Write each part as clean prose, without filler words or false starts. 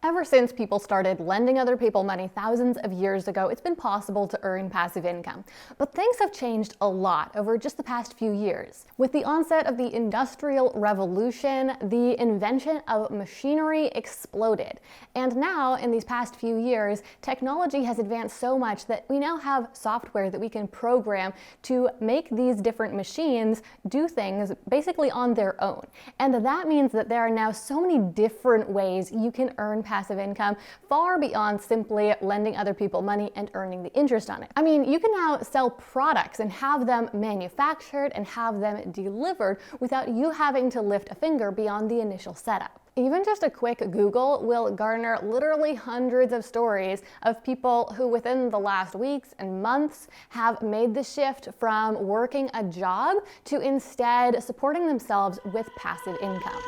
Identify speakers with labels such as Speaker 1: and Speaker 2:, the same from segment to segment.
Speaker 1: Ever since people started lending other people money thousands of years ago, it's been possible to earn passive income. But things have changed a lot over just the past few years. With the onset of the Industrial Revolution, the invention of machinery exploded. And now, in these past few years, technology has advanced so much that we now have software that we can program to make these different machines do things basically on their own. And that means that there are now so many different ways you can earn passive income far beyond simply lending other people money and earning the interest on it. I mean, you can now sell products and have them manufactured and have them delivered without you having to lift a finger beyond the initial setup. Even just a quick Google will garner literally hundreds of stories of people who within the last weeks and months have made the shift from working a job to instead supporting themselves with passive income.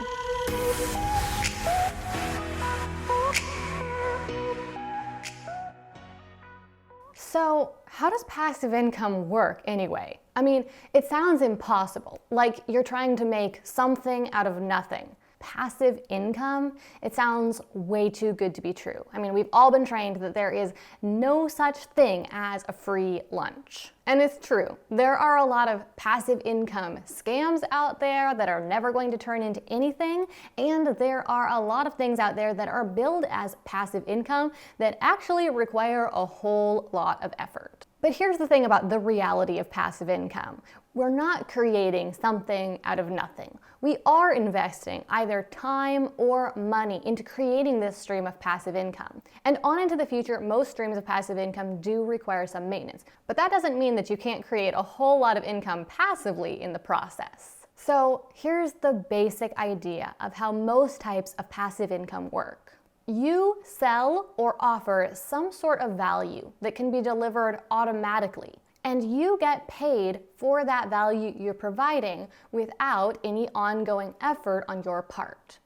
Speaker 1: So, how does passive income work anyway? I mean, it sounds impossible, like you're trying to make something out of nothing. Passive income, it sounds way too good to be true. I mean, we've all been trained that there is no such thing as a free lunch. And it's true. There are a lot of passive income scams out there that are never going to turn into anything, and there are a lot of things out there that are billed as passive income that actually require a whole lot of effort. But here's the thing about the reality of passive income. We're not creating something out of nothing. We are investing either time or money into creating this stream of passive income. And on into the future, most streams of passive income do require some maintenance. But that doesn't mean that you can't create a whole lot of income passively in the process. So here's the basic idea of how most types of passive income work. You sell or offer some sort of value that can be delivered automatically, and you get paid for that value you're providing without any ongoing effort on your part.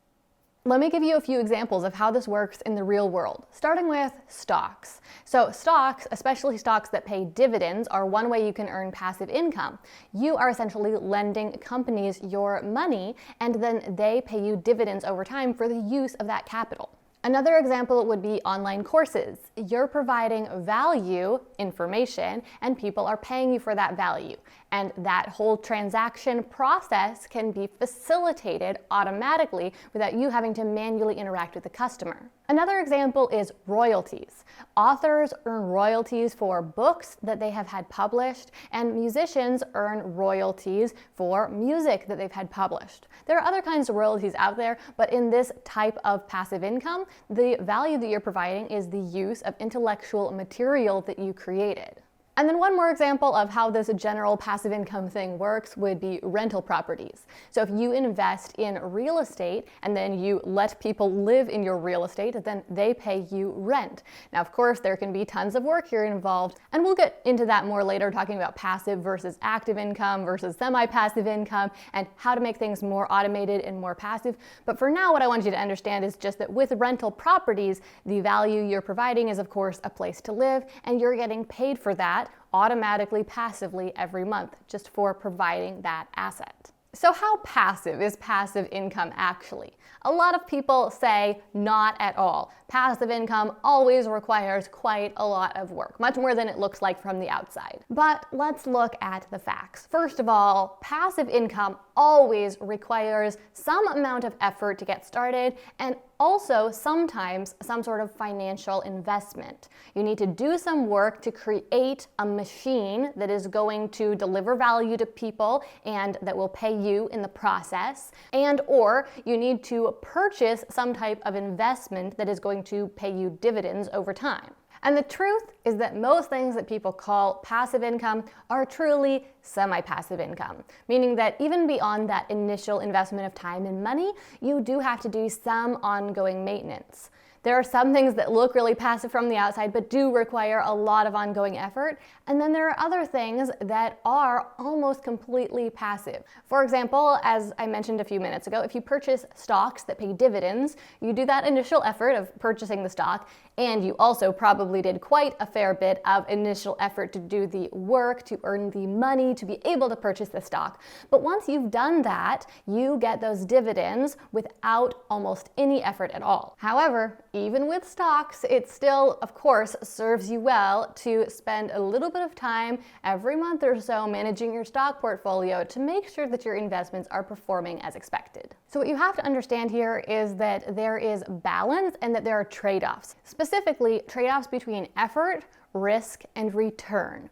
Speaker 1: Let me give you a few examples of how this works in the real world, starting with stocks. So stocks, especially stocks that pay dividends, are one way you can earn passive income. You are essentially lending companies your money, and then they pay you dividends over time for the use of that capital. Another example would be online courses. You're providing value, information, and people are paying you for that value. And that whole transaction process can be facilitated automatically without you having to manually interact with the customer. Another example is royalties. Authors earn royalties for books that they have had published, and musicians earn royalties for music that they've had published. There are other kinds of royalties out there, but in this type of passive income, the value that you're providing is the use of intellectual material that you created. And then one more example of how this general passive income thing works would be rental properties. So if you invest in real estate and then you let people live in your real estate, then they pay you rent. Now, of course, there can be tons of work here involved, and we'll get into that more later, talking about passive versus active income versus semi-passive income and how to make things more automated and more passive. But for now, what I want you to understand is just that with rental properties, the value you're providing is, of course, a place to live, and you're getting paid for that automatically, passively every month, just for providing that asset. So how passive is passive income actually? A lot of people say not at all. Passive income always requires quite a lot of work, much more than it looks like from the outside. But let's look at the facts. First of all, passive income always requires some amount of effort to get started, and also sometimes some sort of financial investment. You need to do some work to create a machine that is going to deliver value to people and that will pay you in the process, and or you need to purchase some type of investment that is going to pay you dividends over time. And the truth is that most things that people call passive income are truly semi-passive income, meaning that even beyond that initial investment of time and money, you do have to do some ongoing maintenance. There are some things that look really passive from the outside but do require a lot of ongoing effort, and then there are other things that are almost completely passive. For example, as I mentioned a few minutes ago, if you purchase stocks that pay dividends, you do that initial effort of purchasing the stock, and you also probably did quite a fair bit of initial effort to do the work, to earn the money, to be able to purchase the stock. But once you've done that, you get those dividends without almost any effort at all. However, even with stocks, it still, of course, serves you well to spend a little bit of time every month or so managing your stock portfolio to make sure that your investments are performing as expected. So what you have to understand here is that there is balance and that there are trade-offs. Specifically, trade-offs between effort, risk, and return.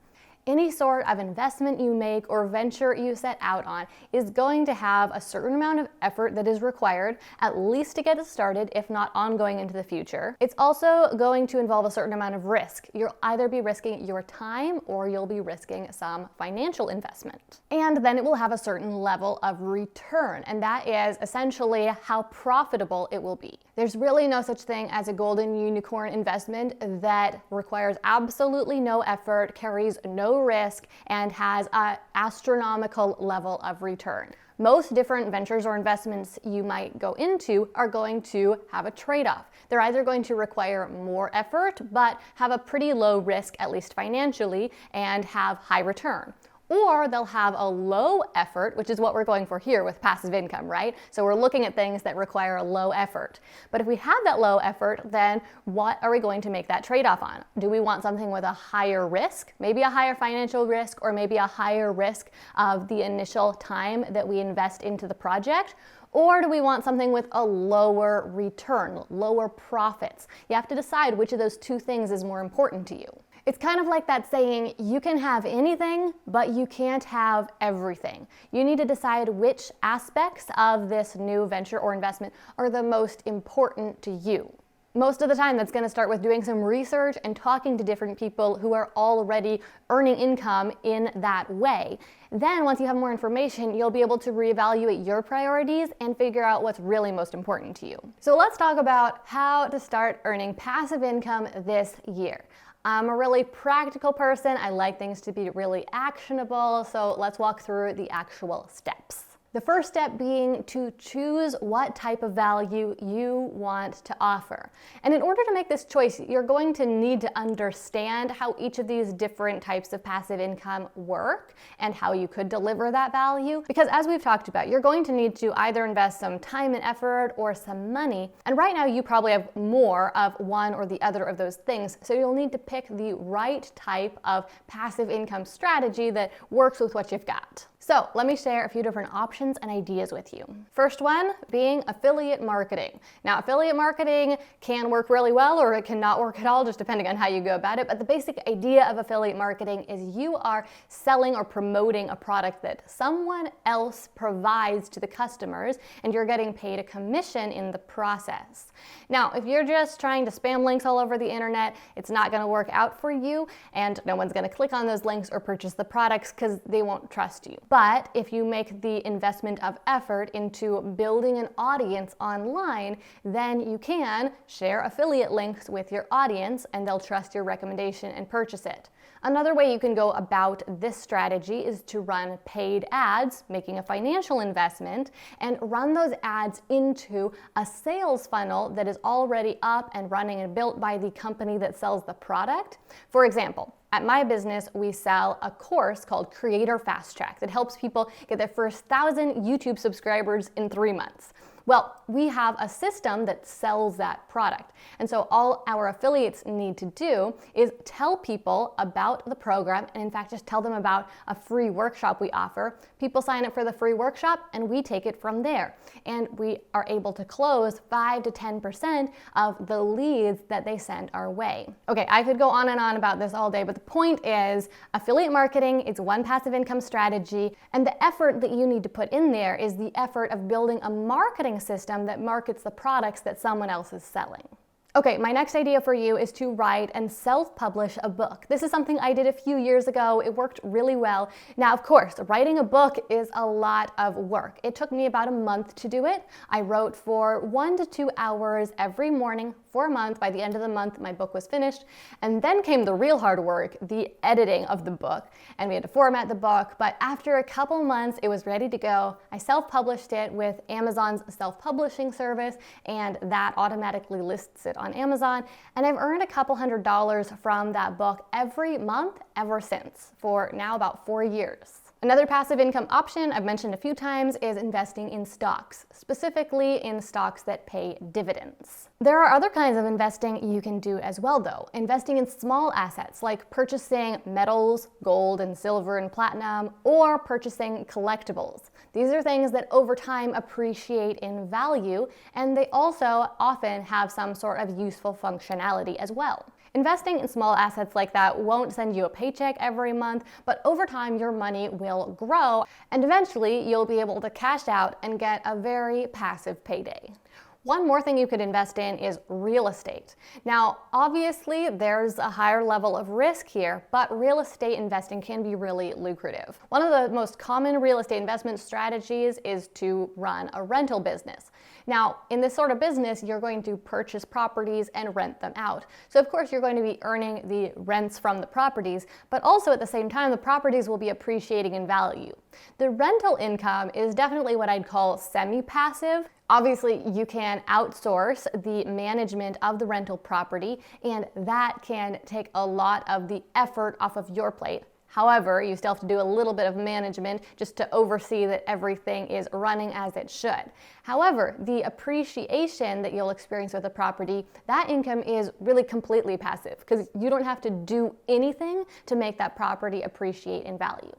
Speaker 1: Any sort of investment you make or venture you set out on is going to have a certain amount of effort that is required, at least to get it started, if not ongoing into the future. It's also going to involve a certain amount of risk. You'll either be risking your time or you'll be risking some financial investment. And then it will have a certain level of return, and that is essentially how profitable it will be. There's really no such thing as a golden unicorn investment that requires absolutely no effort, carries no risk, and has an astronomical level of return. Most different ventures or investments you might go into are going to have a trade-off. They're either going to require more effort, but have a pretty low risk, at least financially, and have high return. Or they'll have a low effort, which is what we're going for here with passive income, right? So we're looking at things that require a low effort. But if we have that low effort, then what are we going to make that trade-off on? Do we want something with a higher risk, maybe a higher financial risk, or maybe a higher risk of the initial time that we invest into the project? Or do we want something with a lower return, lower profits? You have to decide which of those two things is more important to you. It's kind of like that saying, you can have anything, but you can't have everything. You need to decide which aspects of this new venture or investment are the most important to you. Most of the time, that's going to start with doing some research and talking to different people who are already earning income in that way. Then, once you have more information, you'll be able to reevaluate your priorities and figure out what's really most important to you. So let's talk about how to start earning passive income this year. I'm a really practical person. I like things to be really actionable, so let's walk through the actual steps. The first step being to choose what type of value you want to offer. And in order to make this choice, you're going to need to understand how each of these different types of passive income work and how you could deliver that value. Because as we've talked about, you're going to need to either invest some time and effort or some money. And right now you probably have more of one or the other of those things. So you'll need to pick the right type of passive income strategy that works with what you've got. So let me share a few different options and ideas with you. First one being affiliate marketing. Now, affiliate marketing can work really well or it cannot work at all, just depending on how you go about it. But the basic idea of affiliate marketing is you are selling or promoting a product that someone else provides to the customers, and you're getting paid a commission in the process. Now, if you're just trying to spam links all over the internet, it's not going to work out for you, and no one's going to click on those links or purchase the products because they won't trust you. But if you make the investment of effort into building an audience online, then you can share affiliate links with your audience and they'll trust your recommendation and purchase it. Another way you can go about this strategy is to run paid ads, making a financial investment, and run those ads into a sales funnel that is already up and running and built by the company that sells the product. For example, at my business, we sell a course called Creator Fast Track that helps people get their first 1,000 YouTube subscribers in 3 months. Well, we have a system that sells that product. And so all our affiliates need to do is tell people about the program, and in fact, just tell them about a free workshop we offer. People sign up for the free workshop and we take it from there. And we are able to close 5 to 10% of the leads that they send our way. Okay, I could go on and on about this all day, but the point is affiliate marketing is one passive income strategy, and the effort that you need to put in there is the effort of building a marketing system that markets the products that someone else is selling. Okay, my next idea for you is to write and self-publish a book. This is something I did a few years ago. It worked really well. Now, of course, writing a book is a lot of work. It took me about a month to do it. I wrote for 1 to 2 hours every morning for a month. By the end of the month, my book was finished. And then came the real hard work, the editing of the book. And we had to format the book. But after a couple months, it was ready to go. I self-published it with Amazon's self-publishing service, and that automatically lists it on Amazon, and I've earned a couple $100s from that book every month ever since, for now about 4 years. Another passive income option I've mentioned a few times is investing in stocks, specifically in stocks that pay dividends. There are other kinds of investing you can do as well though. Investing in small assets like purchasing metals, gold and silver and platinum, or purchasing collectibles. These are things that over time appreciate in value, and they also often have some sort of useful functionality as well. Investing in small assets like that won't send you a paycheck every month, but over time your money will grow, and eventually you'll be able to cash out and get a very passive payday. One more thing you could invest in is real estate. Now, obviously, there's a higher level of risk here, but real estate investing can be really lucrative. One of the most common real estate investment strategies is to run a rental business. Now, in this sort of business, you're going to purchase properties and rent them out. So of course, you're going to be earning the rents from the properties, but also at the same time, the properties will be appreciating in value. The rental income is definitely what I'd call semi-passive. Obviously, you can outsource the management of the rental property, and that can take a lot of the effort off of your plate. However, you still have to do a little bit of management just to oversee that everything is running as it should. However, the appreciation that you'll experience with a property, that income is really completely passive because you don't have to do anything to make that property appreciate in value.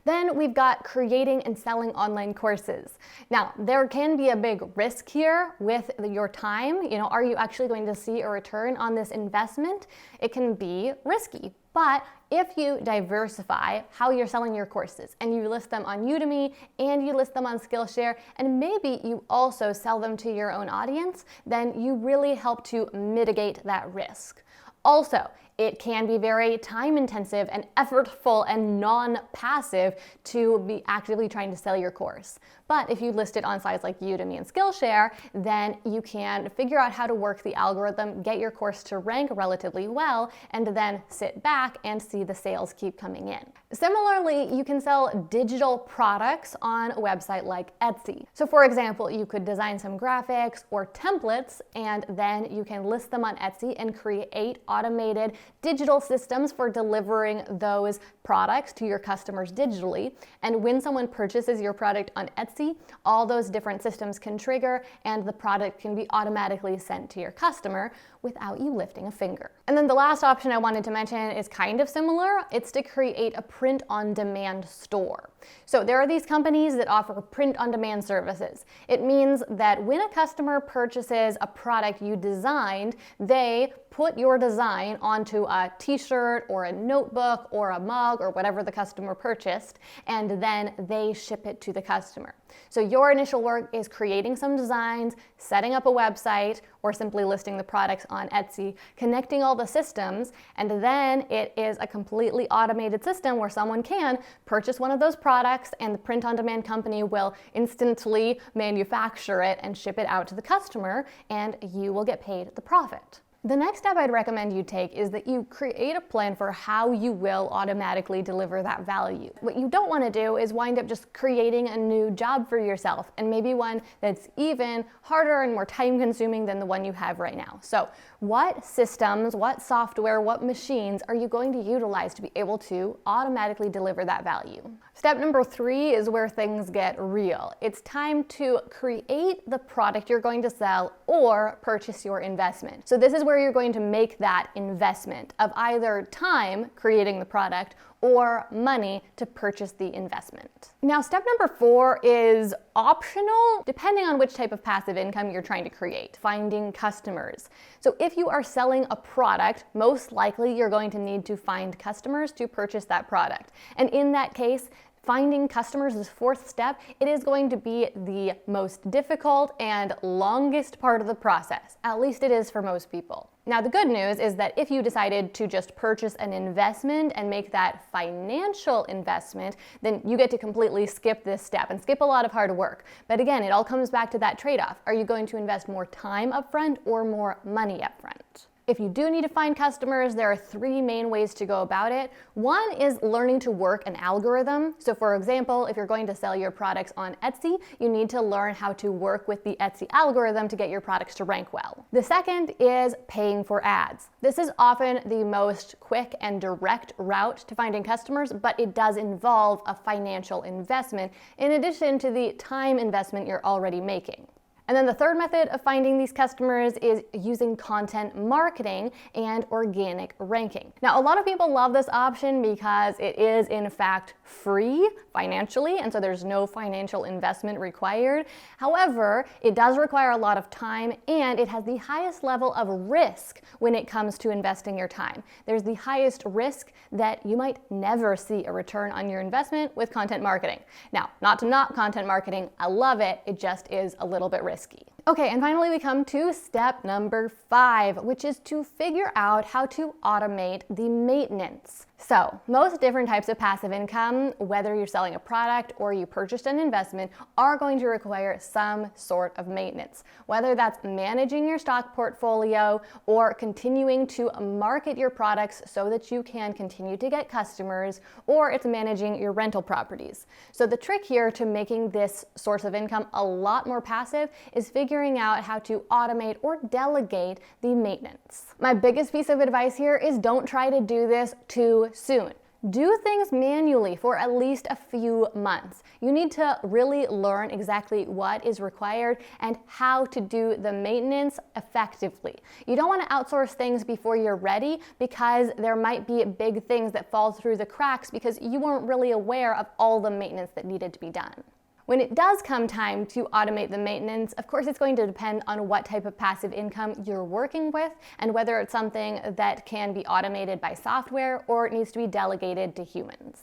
Speaker 1: Then we've got creating and selling online courses. Now, there can be a big risk here with your time. Are you actually going to see a return on this investment? It can be risky. But if you diversify how you're selling your courses and you list them on Udemy and you list them on Skillshare and maybe you also sell them to your own audience, then you really help to mitigate that risk. Also, it can be very time intensive and effortful and non-passive to be actively trying to sell your course. But if you list it on sites like Udemy and Skillshare, then you can figure out how to work the algorithm, get your course to rank relatively well, and then sit back and see the sales keep coming in. Similarly, you can sell digital products on a website like Etsy. So for example, you could design some graphics or templates, and then you can list them on Etsy and create automated digital systems for delivering those products to your customers digitally. And when someone purchases your product on Etsy, all those different systems can trigger and the product can be automatically sent to your customer without you lifting a finger. And then the last option I wanted to mention is kind of similar. It's to create a print-on-demand store. So there are these companies that offer print-on-demand services. It means that when a customer purchases a product you designed, they put your design onto a t-shirt or a notebook or a mug or whatever the customer purchased, and then they ship it to the customer. So your initial work is creating some designs, setting up a website, or simply listing the products on Etsy, connecting all the systems, and then it is a completely automated system where someone can purchase one of those products and the print-on-demand company will instantly manufacture it and ship it out to the customer, and you will get paid the profit. The next step I'd recommend you take is that you create a plan for how you will automatically deliver that value. What you don't want to do is wind up just creating a new job for yourself, and maybe one that's even harder and more time-consuming than the one you have right now. So what systems, what software, what machines are you going to utilize to be able to automatically deliver that value? Step number 3 is where things get real. It's time to create the product you're going to sell or purchase your investment. So this is where you're going to make that investment of either time creating the product or money to purchase the investment. Now, step number 4 is optional, depending on which type of passive income you're trying to create, finding customers. So if you are selling a product, most likely you're going to need to find customers to purchase that product. And in that case, finding customers is 4th step. It is going to be the most difficult and longest part of the process. At least it is for most people. Now, the good news is that if you decided to just purchase an investment and make that financial investment, then you get to completely skip this step and skip a lot of hard work. But again, it all comes back to that trade-off. Are you going to invest more time upfront or more money upfront? If you do need to find customers, there are 3 main ways to go about it. One is learning to work an algorithm. So for example, if you're going to sell your products on Etsy, you need to learn how to work with the Etsy algorithm to get your products to rank well. The second is paying for ads. This is often the most quick and direct route to finding customers, but it does involve a financial investment in addition to the time investment you're already making. And then the third method of finding these customers is using content marketing and organic ranking. Now, a lot of people love this option because it is in fact free financially, and so there's no financial investment required. However, it does require a lot of time, and it has the highest level of risk when it comes to investing your time. There's the highest risk that you might never see a return on your investment with content marketing. Now, not to knock content marketing, I love it, it just is a little bit risky. Okay, and finally we come to step number 5, which is to figure out how to automate the maintenance. So, most different types of passive income, whether you're selling a product or you purchased an investment, are going to require some sort of maintenance. Whether that's managing your stock portfolio or continuing to market your products so that you can continue to get customers, or it's managing your rental properties. So the trick here to making this source of income a lot more passive is figuring out how to automate or delegate the maintenance. My biggest piece of advice here is don't try to do this too soon. Do things manually for at least a few months. You need to really learn exactly what is required and how to do the maintenance effectively. You don't want to outsource things before you're ready because there might be big things that fall through the cracks because you weren't really aware of all the maintenance that needed to be done. When it does come time to automate the maintenance, of course it's going to depend on what type of passive income you're working with and whether it's something that can be automated by software or it needs to be delegated to humans.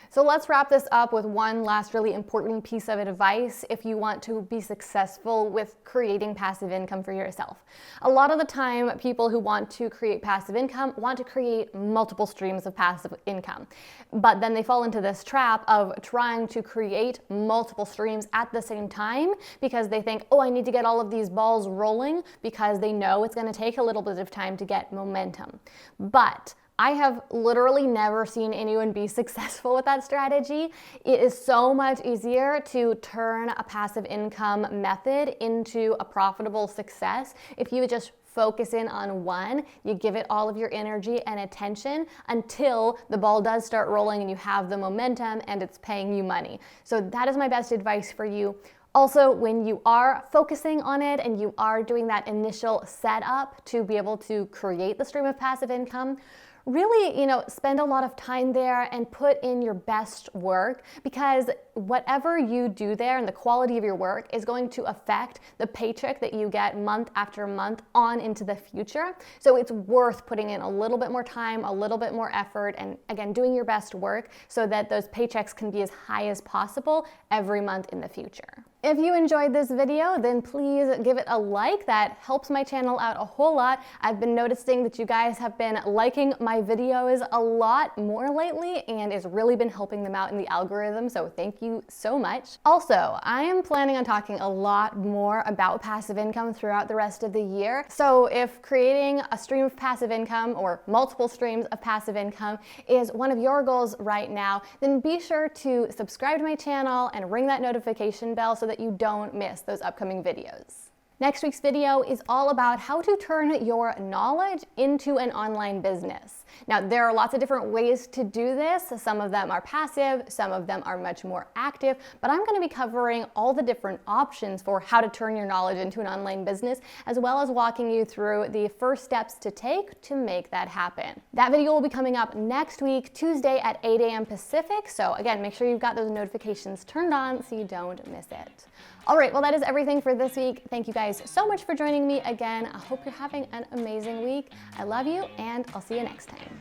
Speaker 1: So let's wrap this up with one last really important piece of advice if you want to be successful with creating passive income for yourself. A lot of the time, people who want to create passive income want to create multiple streams of passive income. But then they fall into this trap of trying to create multiple streams at the same time because they think, oh, I need to get all of these balls rolling because they know it's going to take a little bit of time to get momentum. But I have literally never seen anyone be successful with that strategy. It is so much easier to turn a passive income method into a profitable success if you just focus in on one, you give it all of your energy and attention until the ball does start rolling and you have the momentum and it's paying you money. So that is my best advice for you. Also, when you are focusing on it and you are doing that initial setup to be able to create the stream of passive income, really, spend a lot of time there and put in your best work because whatever you do there and the quality of your work is going to affect the paycheck that you get month after month on into the future. So it's worth putting in a little bit more time, a little bit more effort, and again, doing your best work so that those paychecks can be as high as possible every month in the future. If you enjoyed this video, then please give it a like. That helps my channel out a whole lot. I've been noticing that you guys have been liking my videos a lot more lately, and it's really been helping them out in the algorithm, so thank you so much. Also, I am planning on talking a lot more about passive income throughout the rest of the year. So if creating a stream of passive income or multiple streams of passive income is one of your goals right now, then be sure to subscribe to my channel and ring that notification bell so that you don't miss those upcoming videos. Next week's video is all about how to turn your knowledge into an online business. Now, there are lots of different ways to do this. Some of them are passive, some of them are much more active, but I'm going to be covering all the different options for how to turn your knowledge into an online business, as well as walking you through the first steps to take to make that happen. That video will be coming up next week, Tuesday at 8 a.m. Pacific. So again, make sure you've got those notifications turned on so you don't miss it. All right, well, that is everything for this week. Thank you guys so much for joining me again. I hope you're having an amazing week. I love you, and I'll see you next time.